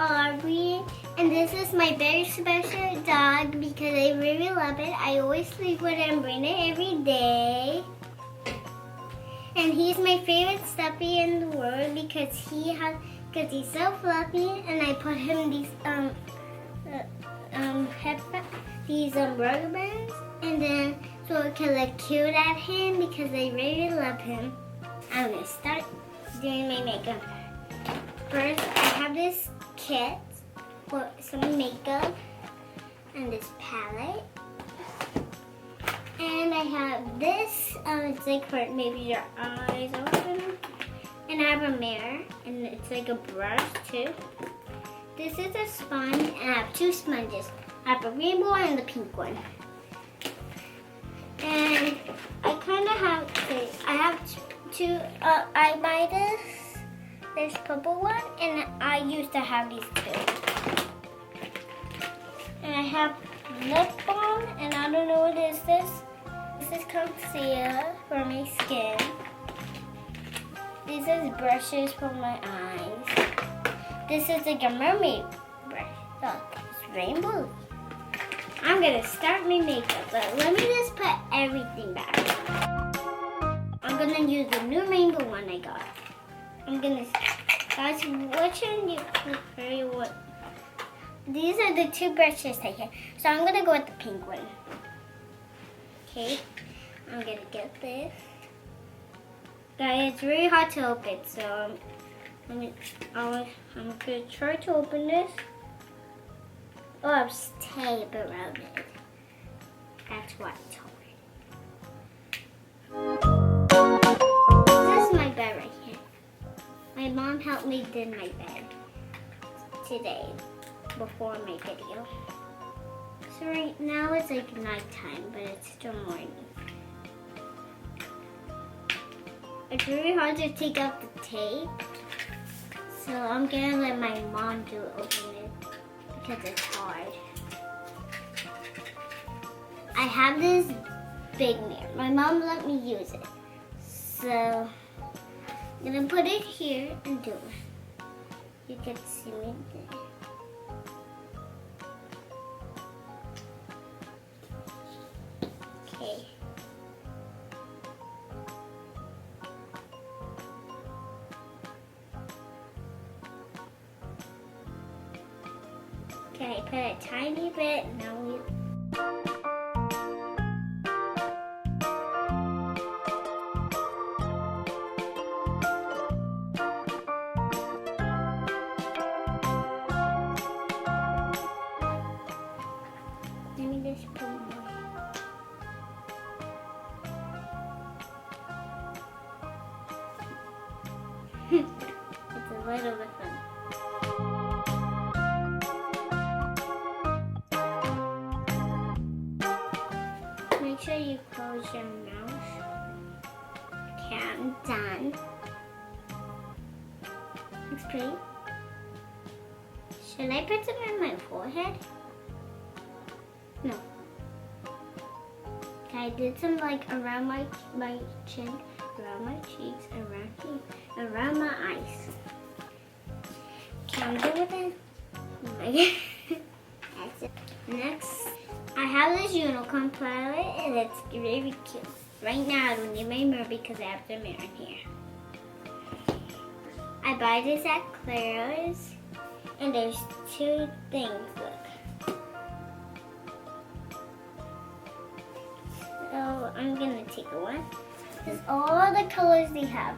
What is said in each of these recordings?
Aubrey, and this is my very special dog because I really love it. I always sleep with it and bring it every day. And he's my favorite stuffy in the world because he's so fluffy, and I put him these rubber bands, and then so it can look cute at him because I really love him. I'm gonna start doing my makeup. First, I have this kit for some makeup and this palette. And I have this, it's like for maybe your eyes open. And I have a mirror, and it's like a brush too. This is a sponge, and I have two sponges. I have a rainbow one and the pink one. And I kind of have, I have two, I buy this purple one, and I used to have these two. And I have lip balm, and I don't know what is this. This is concealer for my skin. These are brushes for my eyes. This is like a mermaid brush. Look, it's rainbow. I'm gonna start my makeup, but let me just put everything back. I'm gonna use the new rainbow one I got. Guys, which one do you prefer? What? These are the two brushes I have. So I'm gonna go with the pink one. Okay, I'm gonna get this. Guys, it's really hard to open, so I'm gonna try to open this. Oh, there's tape around it. That's what I told her. This is my bed right here. My mom helped me do my bed today before my video. So right now it's like nighttime, but it's still morning. It's really hard to take out the tape, so I'm gonna let my mom open it because it's hard. I have this big mirror. My mom let me use it, so I'm gonna put it here and do it. You can see me there. Okay. Okay, put a tiny bit. Now we. Let me just put more. It's a little bit fun. Make sure you close your mouth. Okay, I'm done. Looks pretty. Should I put some on my forehead? No. Okay, I did some like around my chin, around my cheeks, around here, around my eyes. Okay, I'm good with it. Oh my God. That's it. Next, I have this unicorn palette, and it's really cute. Right now, I don't need my mirror because I have the mirror in here. I buy this at Claire's, and there's two things. Look. So I'm gonna take one. This is all the colors they have.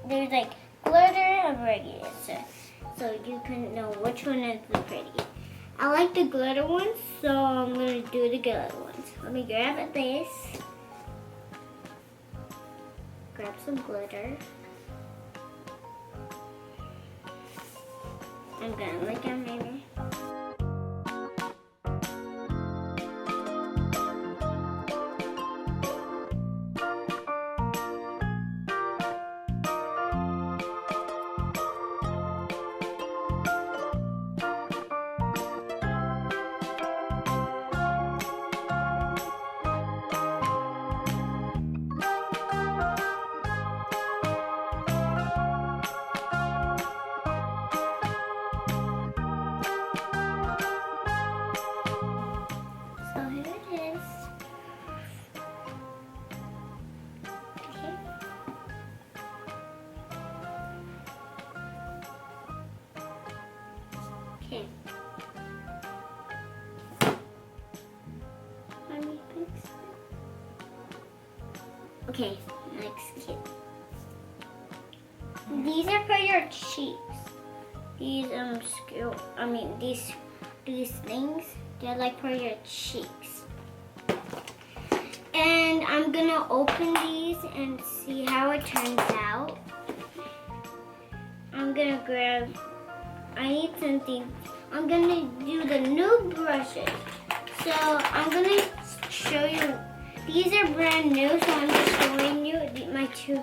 There's like glitter and regular, so you can know which one is the pretty. I like the glitter ones, so I'm gonna do the glitter ones. Let me grab this. Grab some glitter. I'm gonna look at my mirror. Okay. Okay, next kit. These are for your cheeks. These these things, they're like for your cheeks. And I'm gonna open these and see how it turns out. I'm gonna grab, I need something. I'm gonna do the new brushes. So I'm gonna show you, these are brand new, so I'm just showing you my two.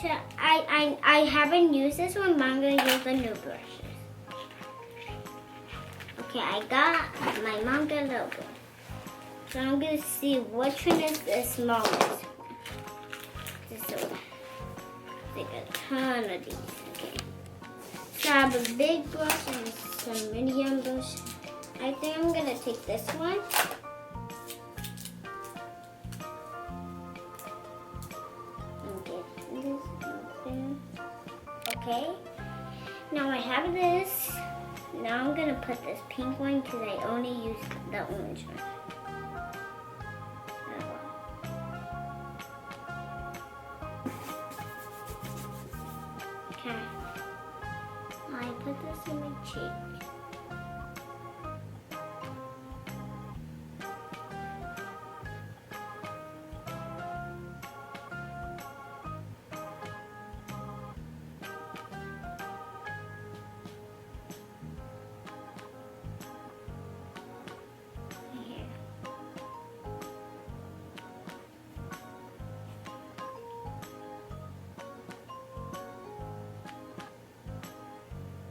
So I haven't used this one, but I'm gonna use the new brushes. Okay, I got my manga logo. So I'm gonna see which one is the smallest. This one. Like a ton of these. Okay. So I have a big brush and some medium brush. I think I'm gonna take this one. Okay. Now I have this. Now I'm gonna put this pink one because I only used the orange one. Okay. I put this in my cheek.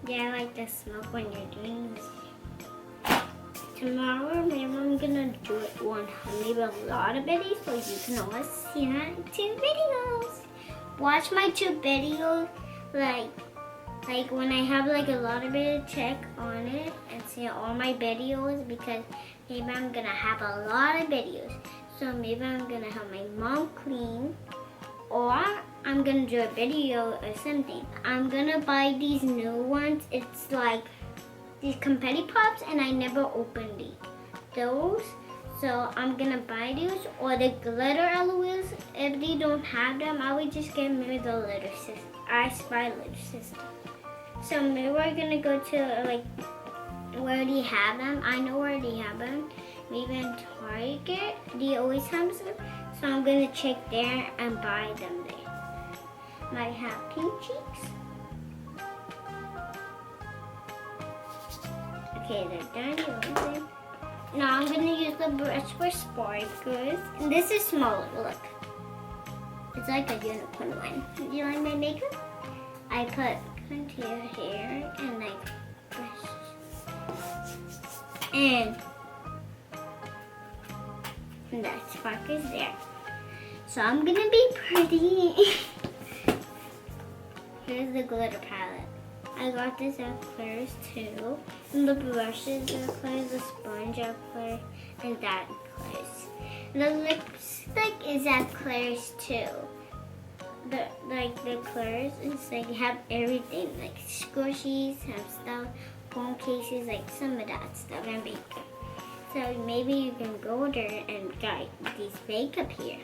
Yeah, I like the smoke when you're doing this. Tomorrow, maybe I'm gonna do it maybe a lot of videos, so you can always see my 2 videos. Watch my 2 videos, like when I have like a lot of videos, check on it and see all my videos, because maybe I'm gonna have a lot of videos. So maybe I'm gonna help my mom clean, or I'm gonna do a video or something. I'm gonna buy these new ones. It's like these confetti pops, and I never opened those. So I'm gonna buy those, or the glitter LOLs. If they don't have them, I would just get maybe the litter system. I spy litter system. So maybe we're gonna go to like where they have them. I know where they have them. Maybe in Target. They always have them. So I'm gonna check there and buy them there. Might have pink cheeks. Okay, they're done. Now I'm gonna use the brush for sparkles. And this is smaller, look. It's like a unicorn one. Do you like my makeup? I put contour here and like brush. And that spark is there. So I'm gonna be pretty. Here's the glitter palette. I got this at Claire's too. And the brushes are Claire's, the sponge at Claire's, and that Claire's. The lipstick is at Claire's too. The Claire's is like have everything, like squishies, have stuff, phone cases, like some of that stuff and makeup. So maybe you can go there and get these makeup here.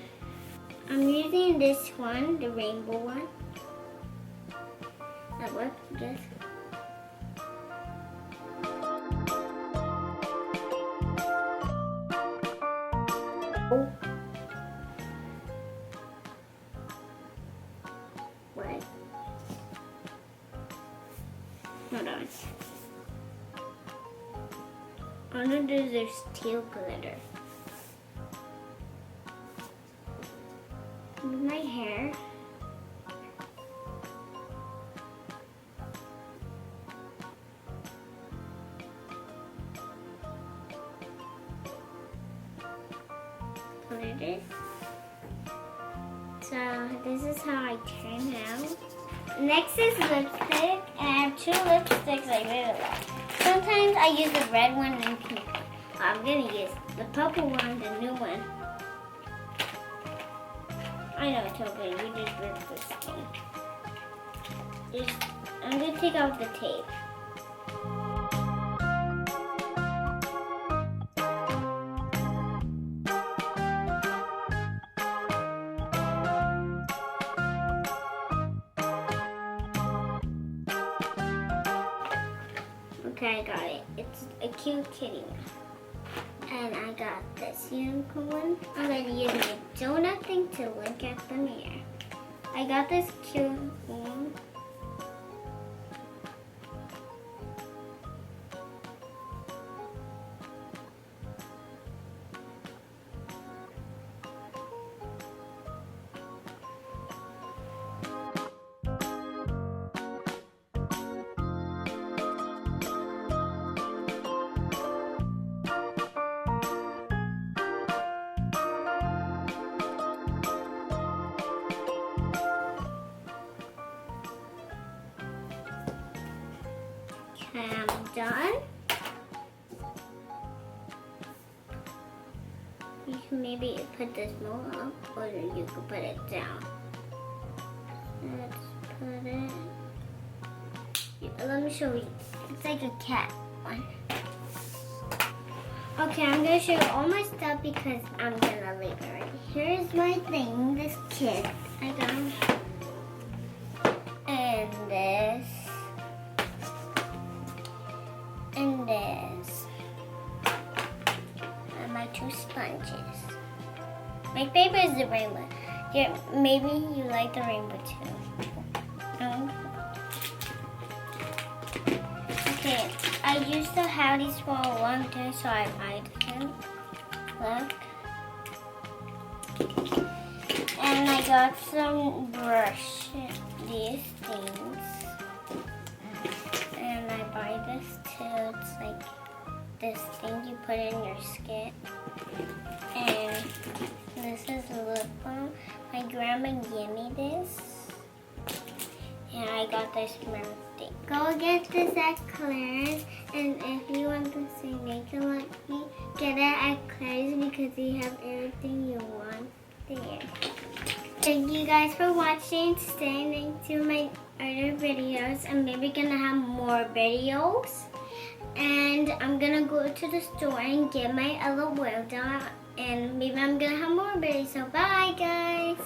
I'm using this one, the rainbow one. That works, this. What? Hold on. Under there's teal glitter. With my hair. Glitter. So this is how I turn out. Next is lipstick, and I have 2 lipsticks I really like. Sometimes I use the red one and pink one. I'm gonna use the purple one, the new one. I know it's okay, we just rip this thing. I'm gonna take out the tape. Okay, I got it. It's a cute kitty. And I got this unicorn. I'm going to use my donut thing to look at the mirror. I got this cute one. I'm done. You can maybe put this more up, or you can put it down. Let's put it. Let me show you. It's like a cat one. Okay, I'm gonna show you all my stuff because I'm gonna leave it right. Here's my thing. This kit I got, and this. And this, and my 2 sponges. My favorite is the rainbow. Yeah, maybe you like the rainbow too. Okay, I used to have these for a long time, so I hide them. Look. And I got some brush, these things. And I buy this too. It's like this thing you put in your skin. And this is a lip balm. My grandma gave me this. And I got this mirror thing. Go get this at Claire's. And if you want to see makeup like me, get it at Claire's because they have everything you want there. Thank you guys for watching. Stay next to my other videos. I'm maybe gonna have more videos. And I'm gonna go to the store and get my LOL doll. And maybe I'm gonna have more videos. So bye guys.